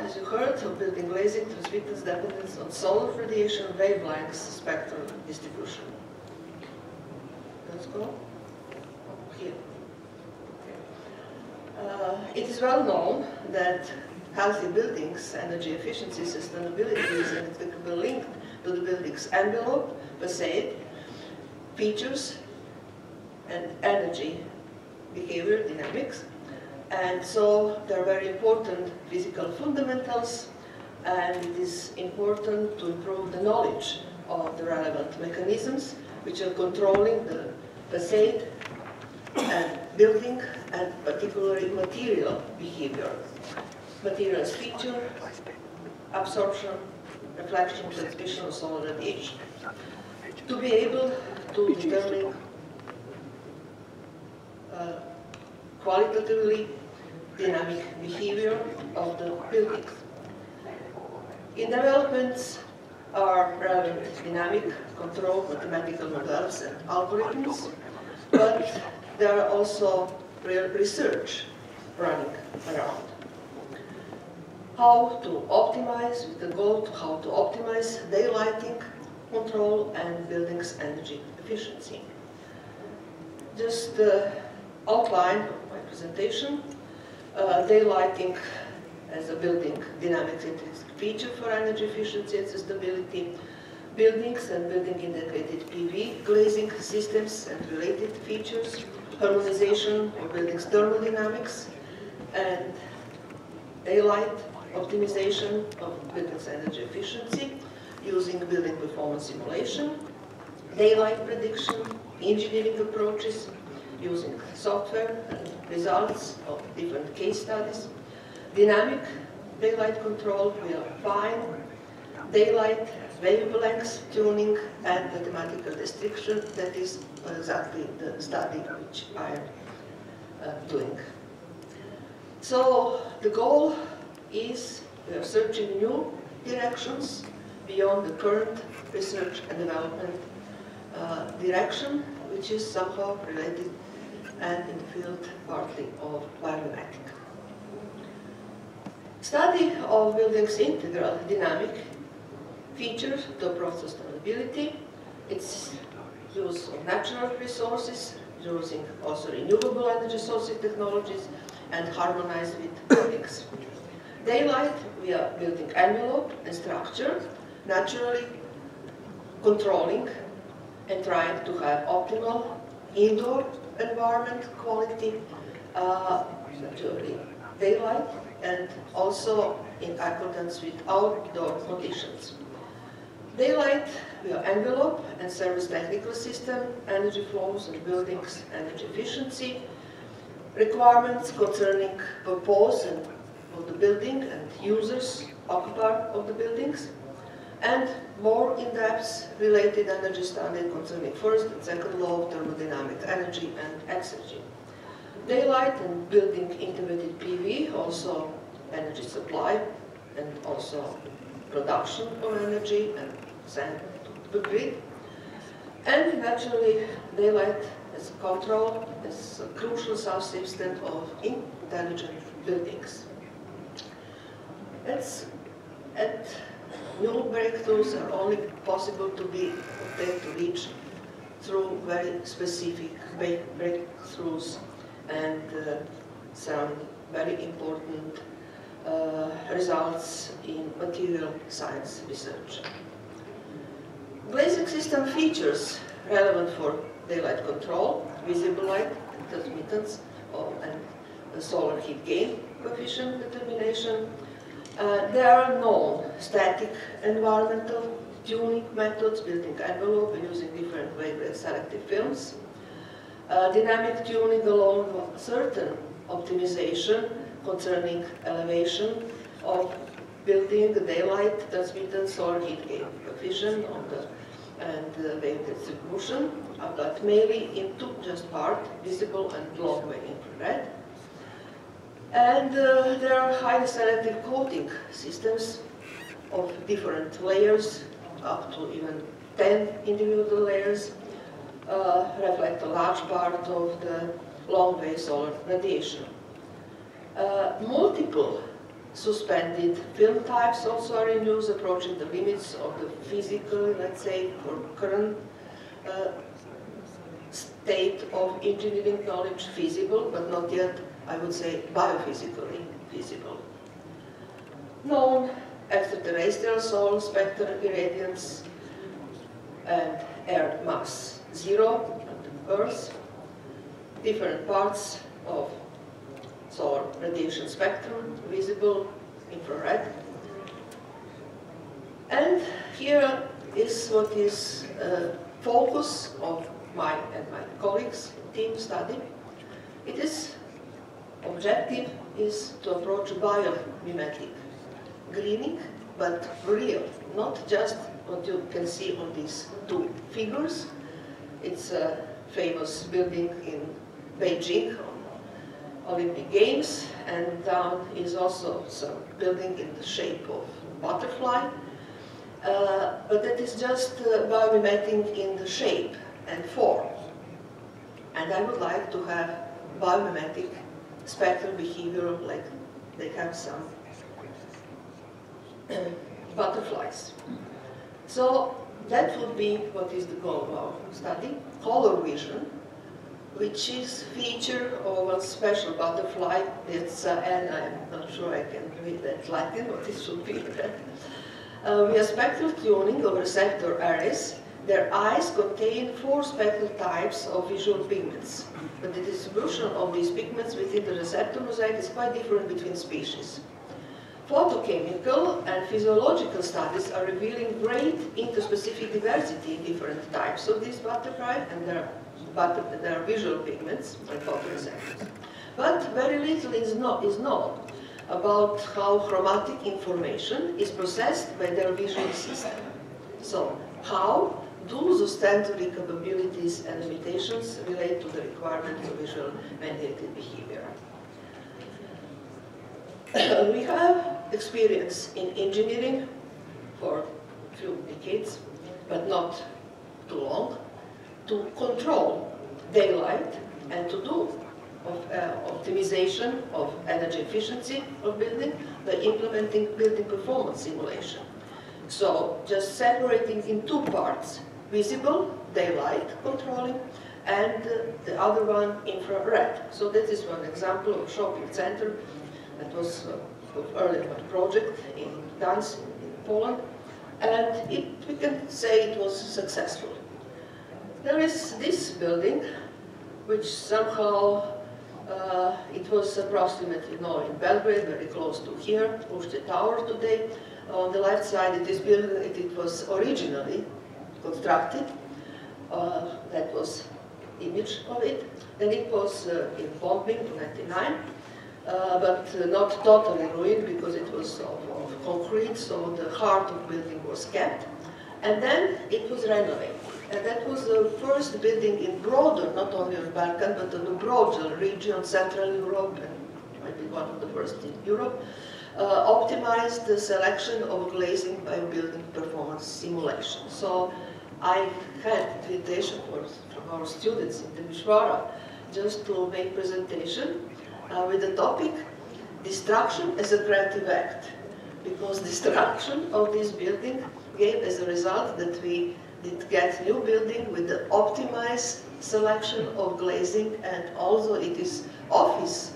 as you heard, of building glazing transmittance dependence on solar radiation wavelengths spectral distribution. Let's go. Here. Okay. It is well known that healthy buildings, energy efficiency, sustainability is inextricably linked to the building's envelope, facade, features, and energy behavior dynamics. And so they're very important physical fundamentals, and it is important to improve the knowledge of the relevant mechanisms which are controlling the facade and building, and particularly material behavior. Materials feature, absorption, reflection, transmission of solar radiation. To be able to determine qualitatively dynamic behavior of the buildings. In developments are relevant dynamic control mathematical models and algorithms, but there are also real research running around. How to optimize, with the goal to how to optimize daylighting control and buildings' energy efficiency. Just the outline of my presentation. Daylighting as a building dynamics feature for energy efficiency and sustainability. Buildings and building integrated PV glazing systems and related features. Harmonization of buildings' thermodynamics and daylight optimization of buildings' energy efficiency using building performance simulation. Daylight prediction, engineering approaches, using software and results of different case studies. Dynamic daylight control via fine daylight wavelengths tuning and mathematical restriction. That is exactly the study which I am doing. So the goal is we are searching new directions beyond the current research and development direction, which is somehow related and in the field partly of biomimetic. Study of buildings' integral dynamic features to improve sustainability, its use of natural resources, using also renewable energy sources technologies, and harmonized with buildings. Daylight via building envelope and structure, naturally controlling and trying to have optimal indoor environment quality, naturally daylight, and also in accordance with outdoor conditions. Daylight via envelope and service technical system, energy flows and buildings, energy efficiency, requirements concerning purpose and of the building and users, occupier of the buildings, and more in-depth related energy standard concerning first and second law of thermodynamic energy and exergy. Daylight and building integrated PV, also energy supply and also production of energy and send to the grid. And naturally, daylight as control is a crucial subsystem of intelligent buildings. And new breakthroughs are only possible to be obtained to reach through very specific breakthroughs and some very important results in material science research. Glazing system features relevant for daylight control, visible light transmittance, and the solar heat gain coefficient determination. There are known static environmental tuning methods, building envelope using different wavelength selective films. Dynamic tuning along with certain optimization concerning elevation of building, daylight transmittance, solar heat gain coefficient on the and wave distribution, but mainly into just part, visible and long wave infrared. And there are highly selective coating systems of different layers, up to even 10 individual layers, reflect a large part of the long wave solar radiation. Multiple Suspended film types also are in use, approaching the limits of the physical, let's say, or current state of engineering knowledge feasible, but not yet, I would say, biophysically feasible. Known extraterrestrial solar spectral irradiance and air mass 0 on Earth, different parts of solar radiation spectrum, visible, infrared. And here is what is focus of my and my colleagues' team study. It is objective is to approach biomimetic greening, but real, not just what you can see on these two figures. It's a famous building in Beijing on Olympic Games, and down is also some building in the shape of butterfly. But that is just biomimetic in the shape and form. And I would like to have biomimetic spectral behavior like they have some butterflies. So that would be what is the goal of our study, color vision, which is feature of a special butterfly. It's, and I'm not sure I can read that Latin, but it should be that. We have spectral tuning of receptor arrays. Their eyes contain 4 spectral types of visual pigments, but the distribution of these pigments within the receptor mosaic is quite different between species. Photochemical and physiological studies are revealing great interspecific diversity in different types of these butterfly, and there are visual pigments like photoreceptors. But very little is known about how chromatic information is processed by their visual system. So, how do those sensory capabilities and limitations relate to the requirement of visual mediated behavior? We have experience in engineering for a few decades, but not too long, to control daylight and to do optimization of energy efficiency of building by implementing building performance simulation. So just separating in 2 parts, visible, daylight controlling, and the other one infrared. So that is one example of a shopping center that was earlier one project in Gdańsk, in Poland, and we can say it was successful. There is this building, which somehow it was approximately in Belgrade, very close to here, Ušće Tower today. On the left side, it was originally constructed. That was image of it. Then it was in bombing in 1999, but not totally ruined because it was of concrete, so the heart of the building was kept. And then it was renovated. And that was the first building in broader, not only on the Balkan, but in the broader region, Central Europe, and maybe one of the first in Europe, optimized the selection of glazing by building performance simulation. So I had invitation from our students in the Mishwara just to make presentation with the topic, destruction as a creative act. Because destruction of this building gave as a result that we did get new building with the optimized selection of glazing, and also it is office.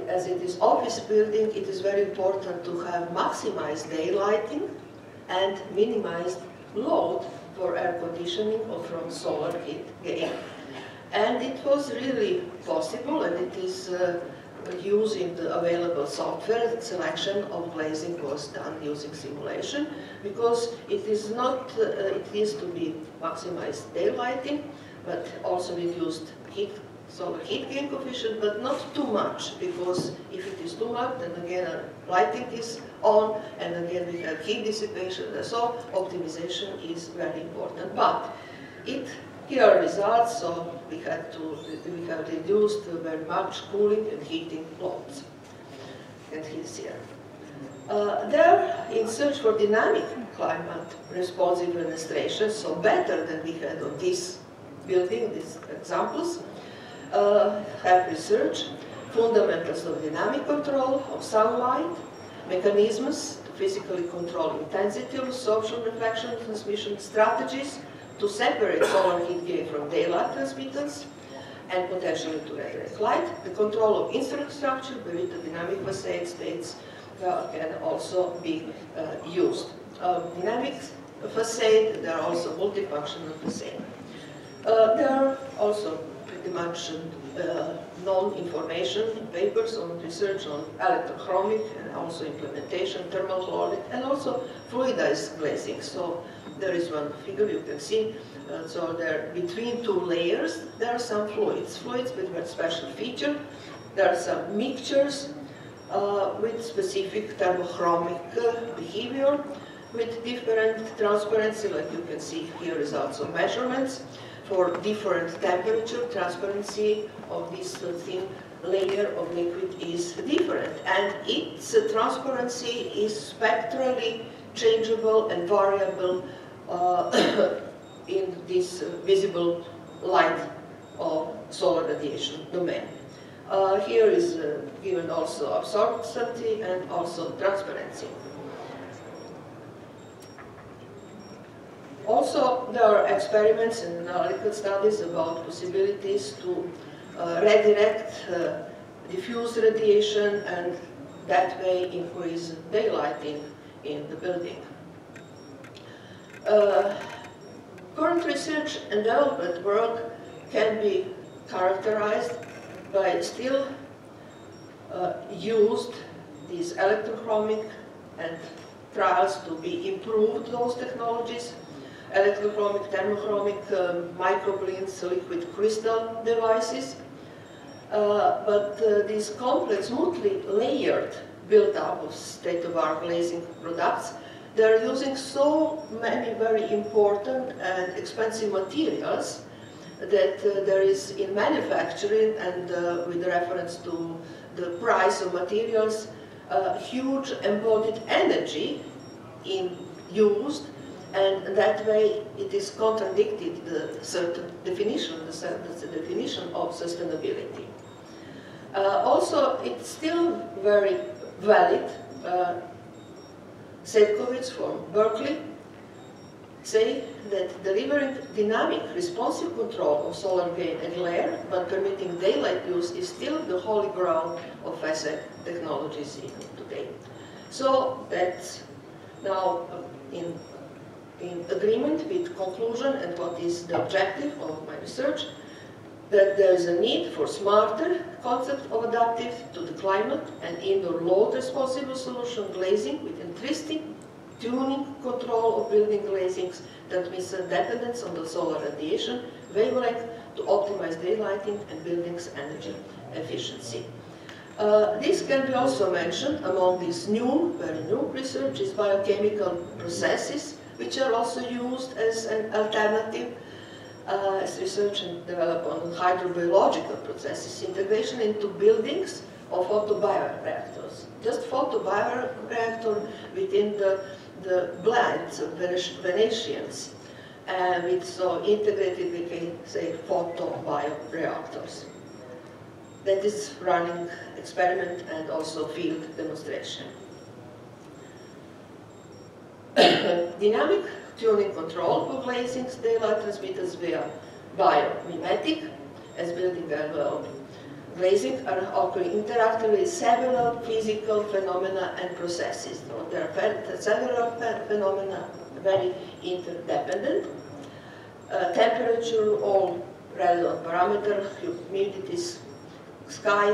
As it is office building, it is very important to have maximized daylighting and minimized load for air conditioning or from solar heat gain. And it was really possible, and it is using the available software. Selection of glazing was done using simulation, because it is not, it is to be maximized daylighting, but also reduced solar heat gain coefficient, but not too much, because if it is too much, then again lighting is on, and again we have heat dissipation, so optimization is very important. But here are results, so we have reduced very much cooling and heating loads. And he's here. There, in search for dynamic climate responsive administration, so better than we had on this building, these examples, have researched fundamentals of dynamic control of sunlight, mechanisms to physically control intensity of absorption, reflection, and transmission, strategies to separate solar heat gain from daylight transmittance, and potentially to redirect light. The control of infrastructure, be it the dynamic facade states, can also be used. Dynamic facade, there are also multifunctional facade. There are also pretty much non-information papers on research on electrochromic and also implementation, thermal chloride, and also fluidized glazing. So there is one figure you can see. So there, between two layers, there are some fluids with a special feature. There are some mixtures with specific thermochromic behavior, with different transparency, like you can see here results of measurements for different temperature. Transparency of this thin layer of liquid is different, and its transparency is spectrally changeable and variable in this visible light of solar radiation domain. Here is given also absorptivity and also transparency. Also, there are experiments and analytical studies about possibilities to redirect diffuse radiation and that way increase daylighting in the building. Current research and development work can be characterized by still used these electrochromic and trials to be improved those technologies. Electrochromic, thermochromic, microgleans, liquid crystal devices. But these complex, smoothly layered build-up of state-of-the-art glazing products, they're using so many very important and expensive materials that there is in manufacturing and with reference to the price of materials, huge embodied energy in used, and that way it is contradicted the certain definition, the definition of sustainability. Also, it's still very valid. Sedkovich from Berkeley say that delivering dynamic responsive control of solar gain and glare, but permitting daylight use, is still the holy grail of facade technologies even today. So that's now in agreement with conclusion and what is the objective of my research, that there is a need for smarter concept of adaptive to the climate and indoor load responsible solution glazing with intrinsic tuning control of building glazings that means a dependence on the solar radiation wavelength to optimize daylighting and buildings' energy efficiency. This can be also mentioned among these very new research is biochemical processes, which are also used as an alternative as research and development on hydrobiological processes, integration into buildings of photobioreactors. Just photobioreactor within the blinds of Venetians, with so integrated we can say photobioreactors. That is running experiment and also field demonstration. Dynamic tuning control of glazings, daylight transmitters via biomimetic, as building envelope glazing are occurring interactively with several physical phenomena and processes. So there are several phenomena very interdependent. Temperature, all relevant parameters, humidities, sky,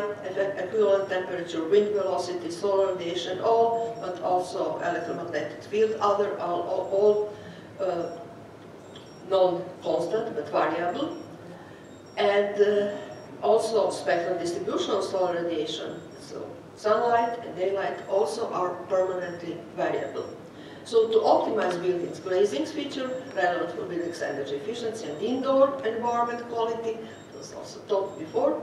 equivalent temperature, wind velocity, solar radiation, all, but also electromagnetic field, all non-constant but variable, and also spectral distribution of solar radiation. So sunlight and daylight also are permanently variable. So to optimize buildings' glazings feature relevant for buildings' energy efficiency and indoor environment quality, it was also talked before,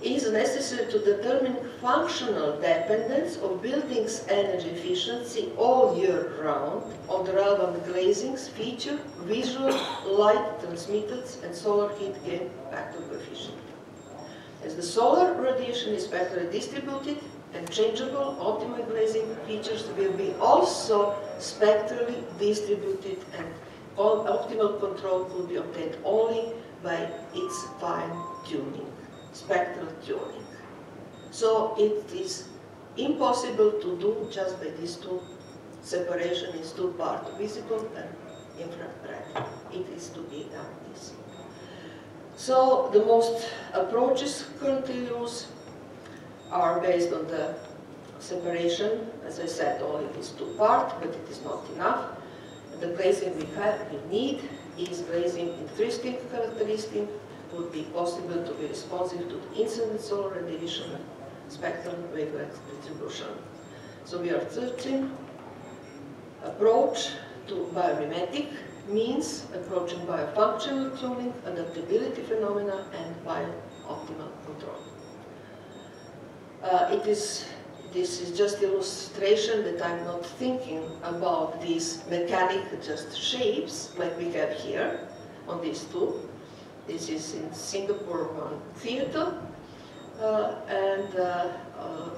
is necessary to determine functional dependence of buildings' energy efficiency all year round on the relevant glazings feature, visual light transmittance, and solar heat gain factor coefficient. As the solar radiation is spectrally distributed, and changeable optimal glazing features will be also spectrally distributed, and all optimal control could be obtained only by its fine tuning, spectral tuning. So it is impossible to do just by these two separation is two parts, visible and infrared. It is to be done this. So the most approaches currently used are based on the separation. As I said, only these two parts, but it is not enough. The glazing we need is glazing intrinsic characteristic, would be possible to be responsive to the incident solar radiation spectral wavelength distribution. So we are searching approach to biomimetic means approaching biofunctional tuning, adaptability phenomena, and bio-optimal control. This is just illustration that I'm not thinking about these mechanic just shapes like we have here on these two. This is in Singapore theater, and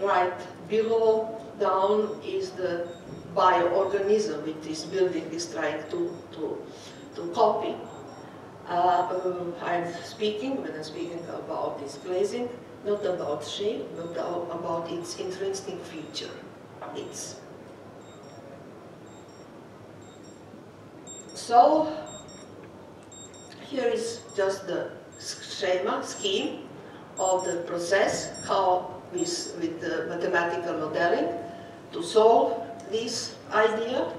right below down is the bioorganism which this building is trying to copy. When I'm speaking about this glazing, not about shape, but about its intrinsic feature. So here is just the scheme of the process, how with the mathematical modeling to solve this idea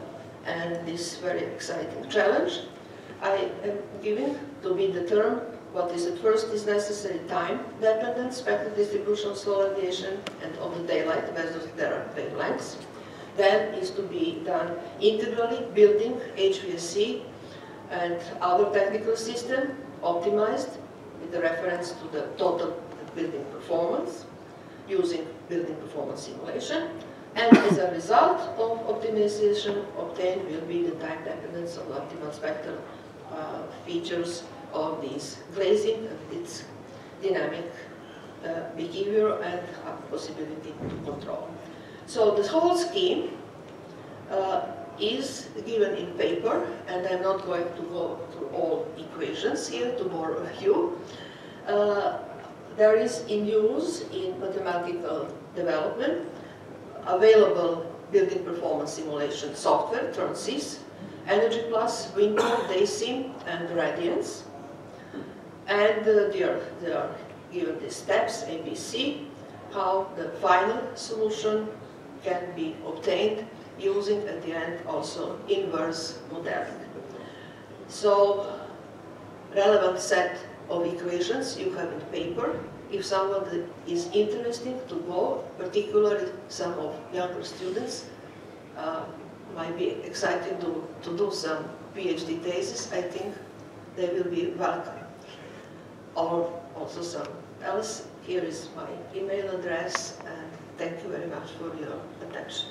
and this very exciting challenge. I am giving to be the term what is at first is necessary time-dependent spectral distribution of solar radiation and of the daylight versus their wavelengths. Then is to be done integrally, building HVAC and other technical system optimized with the reference to the total building performance using building performance simulation. And as a result of optimization obtained will be the time dependence of optimal spectral features of this glazing and its dynamic behavior and possibility to control. So this whole scheme is given in paper, and I'm not going to go through all equations here to bore you. There is in use in mathematical development available building performance simulation software, Transys, Energy Plus, Winter, DaySim, and Radiance. And they are given the steps, ABC, how the final solution can be obtained using at the end also inverse modeling. So relevant set of equations you have in paper. If someone is interested to go, particularly some of younger students, might be excited to do some PhD thesis, I think they will be welcome. Or also some else. Here is my email address, and thank you very much for your attention.